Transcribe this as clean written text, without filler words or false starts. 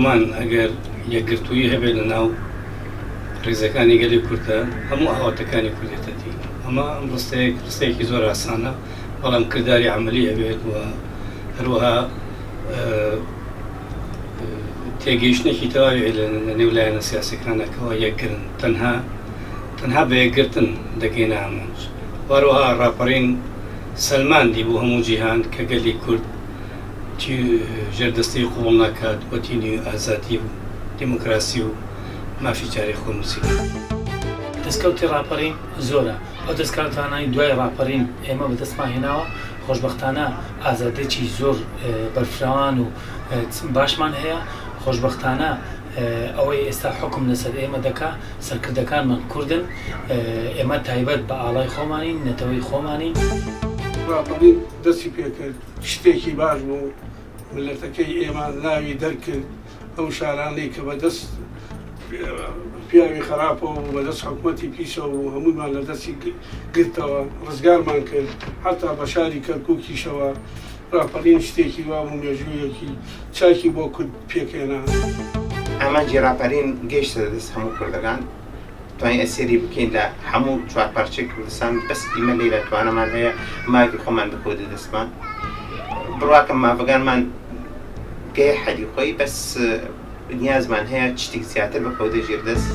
بێگومان ئەگەر یەکگرتووی هەبێت لە ناو ڕێزەکانی گەلی کوردە هەموو ئاواتەکانی کوردێتەتی ئەمە ئەم ڕستەیەکی زۆر ئاسانە بەڵام کردداری عملی هەبێت و هەروەها تێگەیشتێکی تەواوی لە نێولایەنە سیاسەکانەکەەوە یەکگرن تەنها بە یەکگرتن دەگەینە ئەمەش وەروەها ڕاپەڕین سەلماندی بۆ هەموو جیهان کە گەلی کورد ژێردەستەی قوڵ ناکات وەتینی ئازادی و دیموکراسی و مافی جاری خۆنووسی دەستکەوتی ڕاپەڕین زۆرە ئەو دەستکاتانای دوای ڕاپەڕین ئێمە بەدەستمان هێناوە خۆشبەختانە ئازادێکی زۆر بەرفراوان و باشمان هەیە خۆشبەختانە ئەوەی ئێستا حکم لەسەر ئێمە دەکا سەرکردەکانمان کوردن ئێمە تایبەت بە ئاڵای خۆمانین نەتەوەی خۆمانین ڕاپەڕین دەستی پێکرد شتێکی باش بوو ملەتەکەی ئێمە ناوی دەرکرد ئەو شارانەی کە بەدەست پیاوی خراپەوە و بەدەست حکوومەتی پیسەوە و هەموویمان لە دەستی گرتەوە ڕزگارمان کرد حتا بە شاری کەرکووکیشەوە ڕاپەڕین شتێکی وا بوو مێژوویەکی چاکی بۆ کورد پێکێنا ئامانجی ڕاپەڕین گەیشتە دەست هەموو کوردەکان توانین ئەسێری بکەین لە هەموو چوار پارچەی کوردستان بەس ئیمە لێ لە توانەمان هەیە ماوی خۆمان بخۆدە دەستمان بڕواکە مافەکانمان گەیە حەدی خۆی بەس نیازمان هەیە شتێک زیاتر بەخۆ دەژێر دەست